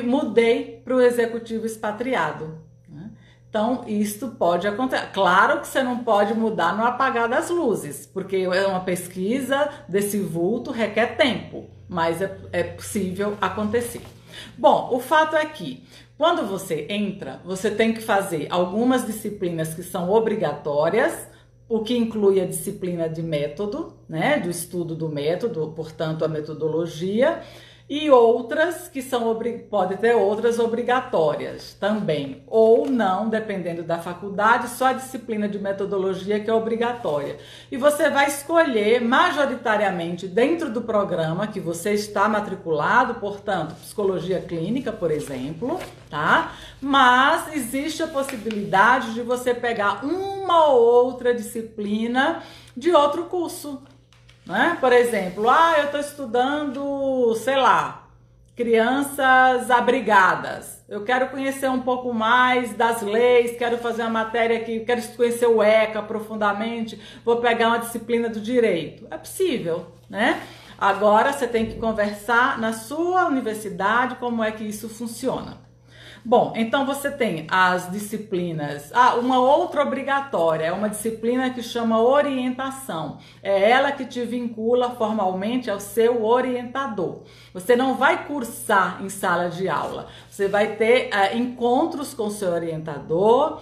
Mudei para o executivo expatriado, né? Então, isto pode acontecer. Claro que você não pode mudar no apagar das luzes, porque é uma pesquisa desse vulto, requer tempo, mas é possível acontecer. Bom, o fato é que quando você entra, você tem que fazer algumas disciplinas que são obrigatórias, o que inclui a disciplina de método, né, do estudo do método, portanto a metodologia, e outras que são pode ter outras obrigatórias também, ou não, dependendo da faculdade, só a disciplina de metodologia que é obrigatória. E você vai escolher majoritariamente dentro do programa que você está matriculado, portanto, psicologia clínica, por exemplo, tá? Mas existe a possibilidade de você pegar uma ou outra disciplina de outro curso. Né? Por exemplo, eu estou estudando, sei lá, crianças abrigadas. Eu quero conhecer um pouco mais das leis, quero fazer uma matéria aqui, quero conhecer o ECA profundamente, vou pegar uma disciplina do direito. É possível, né? Agora você tem que conversar na sua universidade como é que isso funciona. Bom, então você tem as disciplinas, uma outra obrigatória, é uma disciplina que chama orientação. É ela que te vincula formalmente ao seu orientador. Você não vai cursar em sala de aula, você vai ter encontros com o seu orientador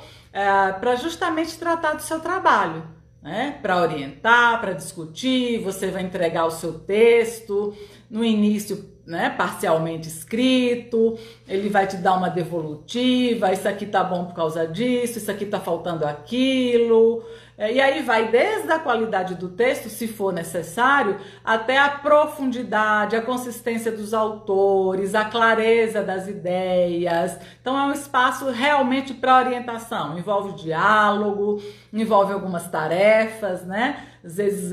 para justamente tratar do seu trabalho. Né? Para orientar, para discutir, você vai entregar o seu texto, no início, né, parcialmente escrito, ele vai te dar uma devolutiva, isso aqui tá bom por causa disso, isso aqui tá faltando aquilo, e aí vai desde a qualidade do texto, se for necessário, até a profundidade, a consistência dos autores, a clareza das ideias. Então é um espaço realmente para orientação, envolve diálogo, envolve algumas tarefas, né? Às vezes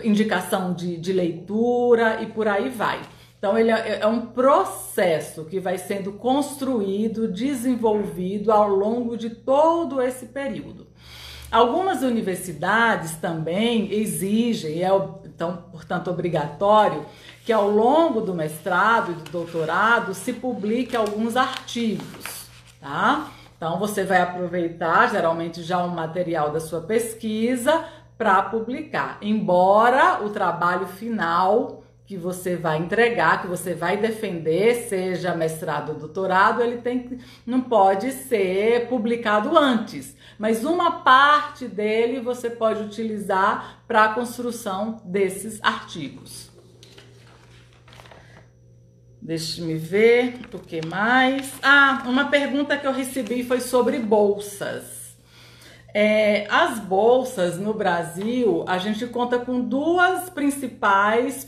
indicação de leitura e por aí vai. Então ele é um processo que vai sendo construído, desenvolvido ao longo de todo esse período. Algumas universidades também exigem, então, portanto, obrigatório, que ao longo do mestrado e do doutorado se publique alguns artigos, tá? Então você vai aproveitar geralmente já um material da sua pesquisa para publicar, embora o trabalho final que você vai entregar, que você vai defender, seja mestrado ou doutorado, não pode ser publicado antes, mas uma parte dele você pode utilizar para a construção desses artigos. Deixa-me ver o que mais. Uma pergunta que eu recebi foi sobre bolsas. As bolsas no Brasil, a gente conta com duas principais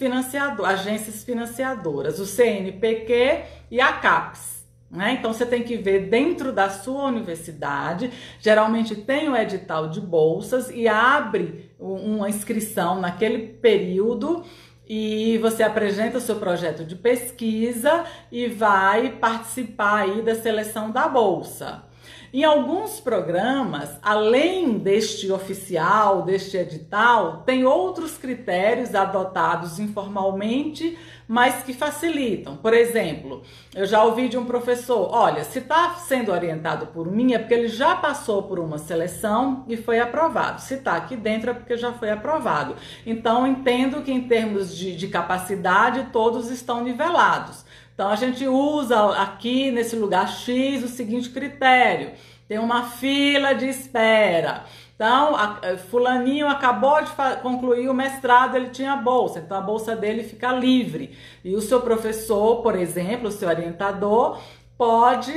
agências financiadoras, o CNPq e a CAPES. Né? Então você tem que ver dentro da sua universidade, geralmente tem o edital de bolsas e abre uma inscrição naquele período e você apresenta o seu projeto de pesquisa e vai participar aí da seleção da bolsa. Em alguns programas, além deste oficial, deste edital, tem outros critérios adotados informalmente, mas que facilitam. Por exemplo, eu já ouvi de um professor, olha, se está sendo orientado por mim é porque ele já passou por uma seleção e foi aprovado. Se está aqui dentro é porque já foi aprovado. Então, entendo que em termos de capacidade, todos estão nivelados. Então, a gente usa aqui nesse lugar X o seguinte critério, tem uma fila de espera. Então, fulaninho acabou de concluir o mestrado, ele tinha bolsa, então a bolsa dele fica livre. E o seu professor, por exemplo, o seu orientador, pode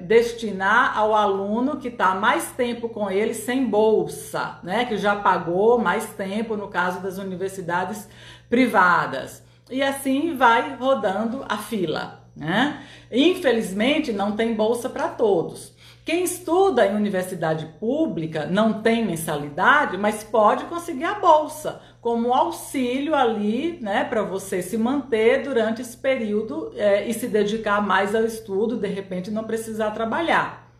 destinar ao aluno que está mais tempo com ele sem bolsa, né? Que já pagou mais tempo, no caso das universidades privadas. E assim vai rodando a fila, né? Infelizmente, não tem bolsa para todos. Quem estuda em universidade pública não tem mensalidade, mas pode conseguir a bolsa como auxílio ali, né, para você se manter durante esse período e se dedicar mais ao estudo, de repente não precisar trabalhar.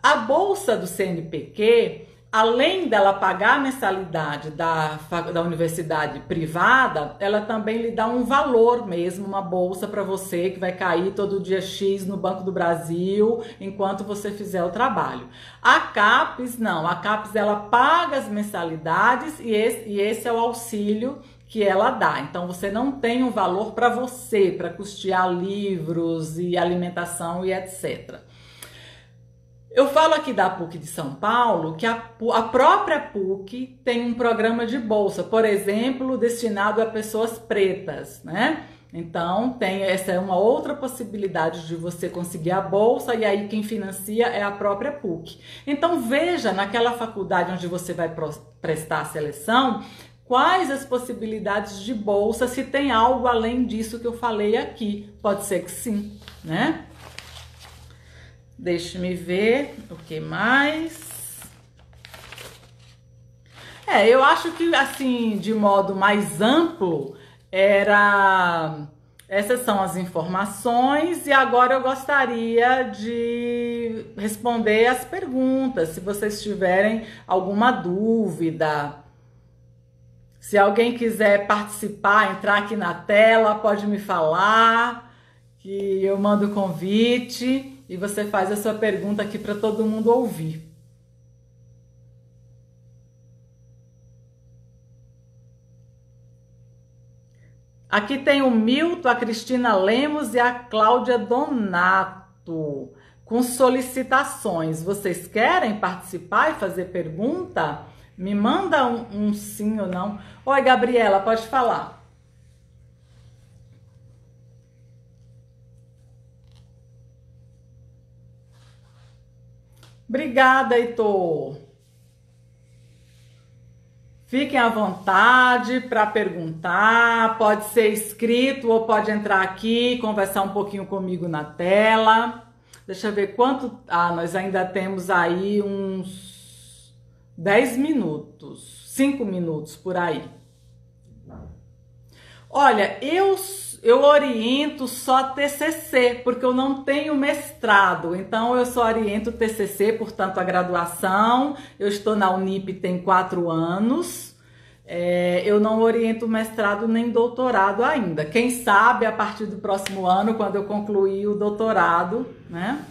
A bolsa do CNPq, além dela pagar a mensalidade da universidade privada, ela também lhe dá um valor mesmo, uma bolsa para você que vai cair todo dia X no Banco do Brasil, enquanto você fizer o trabalho. A CAPES não, a CAPES ela paga as mensalidades e esse é o auxílio que ela dá. Então você não tem um valor para você, para custear livros e alimentação e etc. Eu falo aqui da PUC de São Paulo que a própria PUC tem um programa de bolsa, por exemplo, destinado a pessoas pretas, né? Então, essa é uma outra possibilidade de você conseguir a bolsa, e aí quem financia é a própria PUC. Então, veja naquela faculdade onde você vai prestar a seleção, quais as possibilidades de bolsa, se tem algo além disso que eu falei aqui. Pode ser que sim, né? Deixe-me ver o que mais. Eu acho que, assim, de modo mais amplo, essas são as informações, e agora eu gostaria de responder as perguntas, se vocês tiverem alguma dúvida. Se alguém quiser participar, entrar aqui na tela, pode me falar, que eu mando o convite e você faz a sua pergunta aqui para todo mundo ouvir. Aqui tem o Milton, a Cristina Lemos e a Cláudia Donato, com solicitações. Vocês querem participar e fazer pergunta? Me manda um sim ou não. Oi, Gabriela, pode falar. Obrigada, Heitor. Fiquem à vontade para perguntar, pode ser escrito ou pode entrar aqui, conversar um pouquinho comigo na tela. Deixa eu ver quanto... nós ainda temos aí uns 10 minutos, 5 minutos por aí. Olha, eu oriento só TCC, porque eu não tenho mestrado, então eu só oriento TCC, portanto a graduação, eu estou na Unip tem 4 anos, eu não oriento mestrado nem doutorado ainda, quem sabe a partir do próximo ano, quando eu concluir o doutorado, né?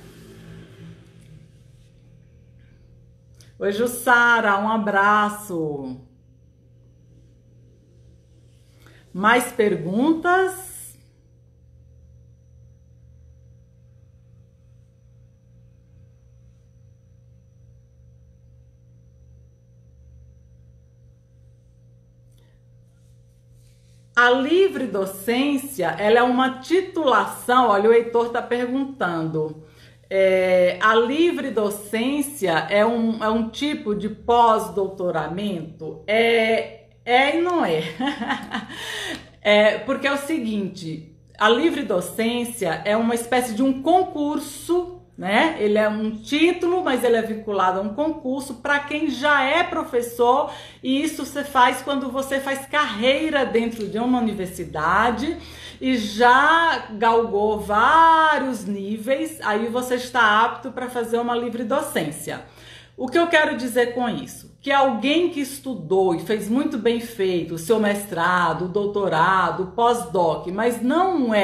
Oi, Jussara, um abraço. Mais perguntas? A livre docência, ela é uma titulação, olha, o Heitor está perguntando. A livre docência é um tipo de pós-doutoramento? E não é. Porque é o seguinte, a livre docência é uma espécie de um concurso, né? Ele é um título, mas ele é vinculado a um concurso para quem já é professor, e isso você faz quando você faz carreira dentro de uma universidade e já galgou vários níveis, aí você está apto para fazer uma livre docência. O que eu quero dizer com isso? Que alguém que estudou e fez muito bem feito o seu mestrado, doutorado, pós-doc, mas não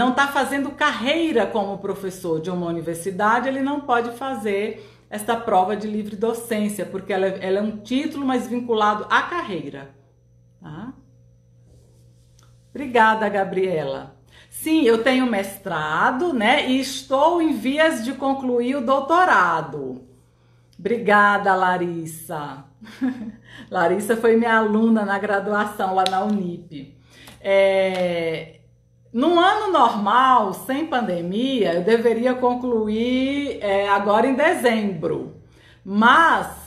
está fazendo carreira como professor de uma universidade, ele não pode fazer esta prova de livre docência, porque ela é um título, mas vinculado à carreira. Tá? Obrigada, Gabriela. Sim, eu tenho mestrado, né? E estou em vias de concluir o doutorado. Obrigada, Larissa. Larissa foi minha aluna na graduação lá na Unip. Num ano normal, sem pandemia, eu deveria concluir agora em dezembro. Mas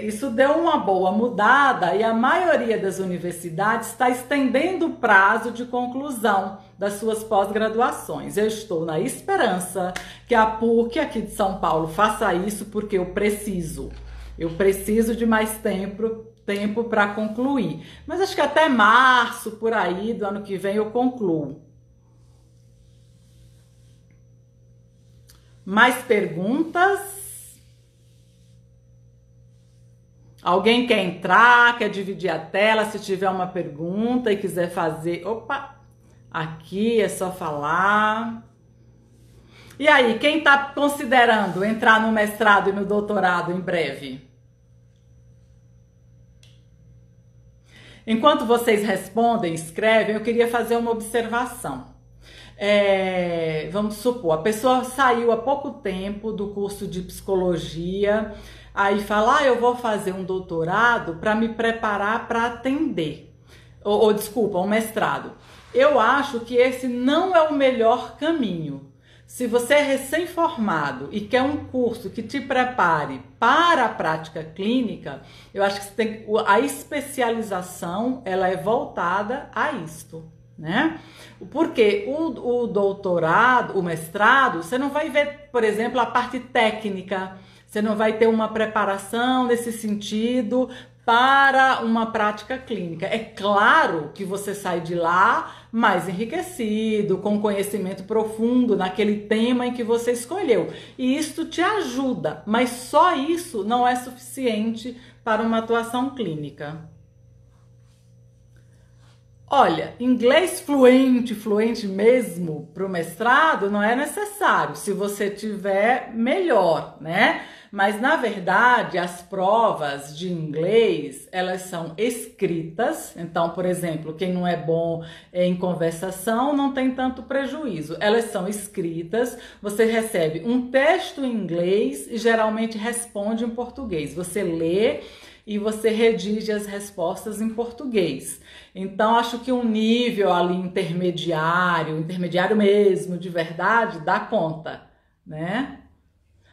isso deu uma boa mudada e a maioria das universidades está estendendo o prazo de conclusão das suas pós-graduações. Eu estou na esperança que a PUC aqui de São Paulo faça isso, porque eu preciso de mais tempo para concluir. Mas acho que até março, por aí, do ano que vem, eu concluo. Mais perguntas? Alguém quer entrar, quer dividir a tela? Se tiver uma pergunta e quiser fazer... Opa! Aqui é só falar. E aí, quem está considerando entrar no mestrado e no doutorado em breve? Enquanto vocês respondem, escrevem, eu queria fazer uma observação. Vamos supor, a pessoa saiu há pouco tempo do curso de psicologia, aí fala, eu vou fazer um doutorado para me preparar para atender. desculpa, um mestrado. Eu acho que esse não é o melhor caminho. Se você é recém-formado e quer um curso que te prepare para a prática clínica, eu acho que a especialização ela é voltada a isto, né? Porque o doutorado, o mestrado, você não vai ver, por exemplo, a parte técnica, você não vai ter uma preparação nesse sentido para uma prática clínica. É claro que você sai de lá mais enriquecido, com conhecimento profundo naquele tema em que você escolheu. E isso te ajuda, mas só isso não é suficiente para uma atuação clínica. Olha, inglês fluente mesmo para o mestrado não é necessário, se você tiver melhor, né? Mas na verdade as provas de inglês elas são escritas, então, por exemplo, quem não é bom em conversação não tem tanto prejuízo. Elas são escritas, você recebe um texto em inglês e geralmente responde em português. Você lê e você redige as respostas em português. Então, acho que um nível ali intermediário mesmo, de verdade, dá conta, né?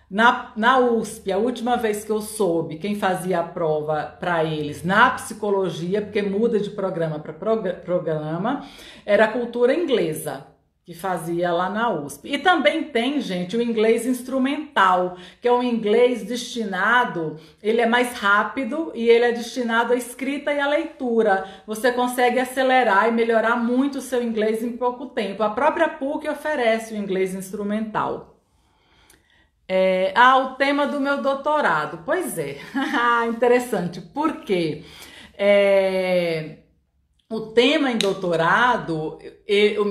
Na USP, a última vez que eu soube quem fazia a prova para eles na psicologia, porque muda de programa para programa, era a cultura inglesa, que fazia lá na USP. E também tem, gente, o inglês instrumental, que é um inglês destinado, ele é mais rápido e ele é destinado à escrita e à leitura. Você consegue acelerar e melhorar muito o seu inglês em pouco tempo. A própria PUC oferece o inglês instrumental. O tema do meu doutorado. Pois é, interessante, porque o tema em doutorado,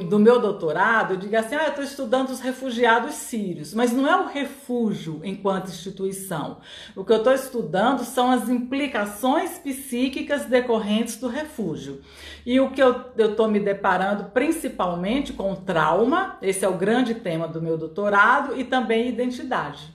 do meu doutorado, eu digo assim, eu estou estudando os refugiados sírios, mas não é o refúgio enquanto instituição. O que eu estou estudando são as implicações psíquicas decorrentes do refúgio. E o que eu estou me deparando principalmente com trauma, esse é o grande tema do meu doutorado, e também identidade.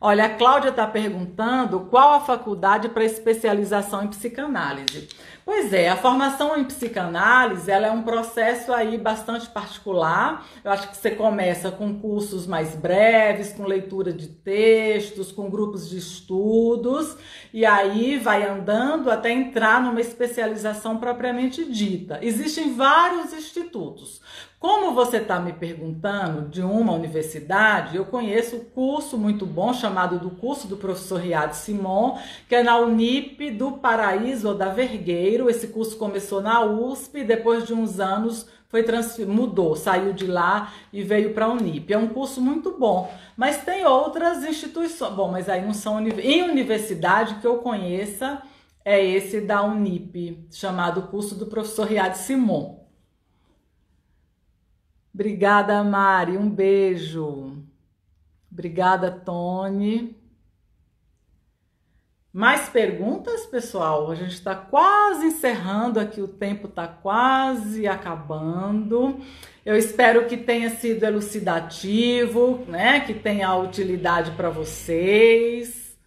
Olha, a Cláudia está perguntando qual a faculdade para especialização em psicanálise. Pois é, a formação em psicanálise ela é um processo aí bastante particular. Eu acho que você começa com cursos mais breves, com leitura de textos, com grupos de estudos, e aí vai andando até entrar numa especialização propriamente dita. Existem vários institutos. Como você está me perguntando de uma universidade, eu conheço um curso muito bom chamado do curso do professor Riad Simon, que é na Unip do Paraíso ou da Vergueiro. Esse curso começou na USP, depois de uns anos mudou, saiu de lá e veio para a Unip. É um curso muito bom, mas tem outras instituições. Bom, mas aí não são em universidade que eu conheça, é esse da Unip, chamado curso do professor Riad Simon. Obrigada, Mari. Um beijo. Obrigada, Tony. Mais perguntas, pessoal? A gente está quase encerrando aqui, o tempo está quase acabando. Eu espero que tenha sido elucidativo, né? Que tenha utilidade para vocês,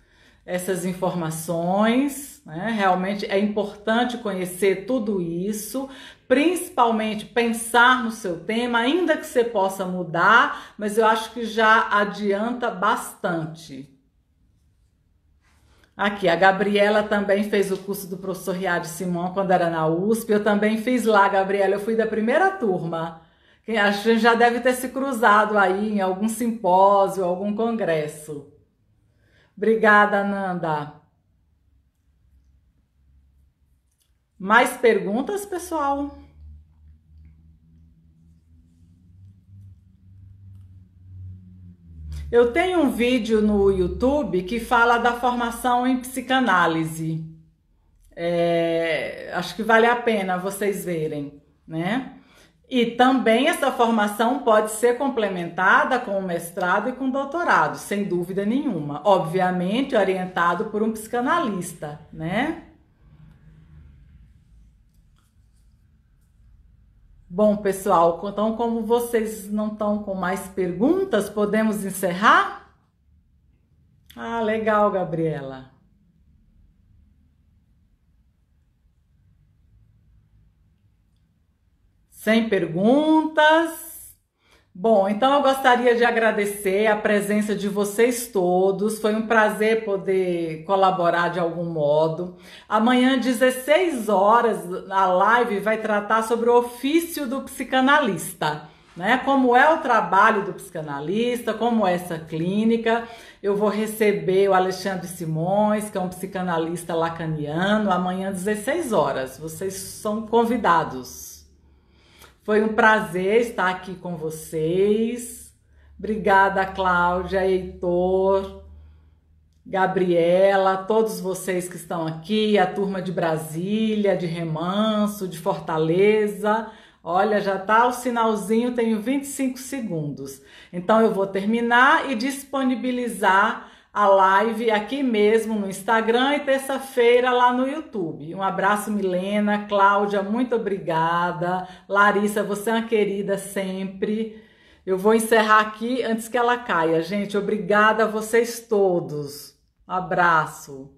essas informações, né? Realmente é importante conhecer tudo isso, principalmente pensar no seu tema, ainda que você possa mudar, mas eu acho que já adianta bastante. Aqui, a Gabriela também fez o curso do professor Riad Simon quando era na USP. Eu também fiz lá, Gabriela. Eu fui da primeira turma. A gente já deve ter se cruzado aí em algum simpósio, algum congresso. Obrigada, Nanda. Mais perguntas, pessoal? Eu tenho um vídeo no YouTube que fala da formação em psicanálise. Acho que vale a pena vocês verem, né? E também essa formação pode ser complementada com o mestrado e com o doutorado, sem dúvida nenhuma. Obviamente, orientado por um psicanalista, né? Bom, pessoal, então como vocês não estão com mais perguntas, podemos encerrar? Legal, Gabriela. Sem perguntas? Bom, então eu gostaria de agradecer a presença de vocês todos. Foi um prazer poder colaborar de algum modo. Amanhã, 16 horas, a live vai tratar sobre o ofício do psicanalista, né? Como é o trabalho do psicanalista, como é essa clínica. Eu vou receber o Alexandre Simões, que é um psicanalista lacaniano, amanhã, 16 horas. Vocês são convidados. Foi um prazer estar aqui com vocês. Obrigada, Cláudia, Heitor, Gabriela, todos vocês que estão aqui, a turma de Brasília, de Remanso, de Fortaleza. Olha, já tá o sinalzinho, tenho 25 segundos. Então eu vou terminar e disponibilizar a live aqui mesmo no Instagram e terça-feira lá no YouTube. Um abraço, Milena, Cláudia, muito obrigada. Larissa, você é uma querida sempre. Eu vou encerrar aqui antes que ela caia. Gente, obrigada a vocês todos. Um abraço.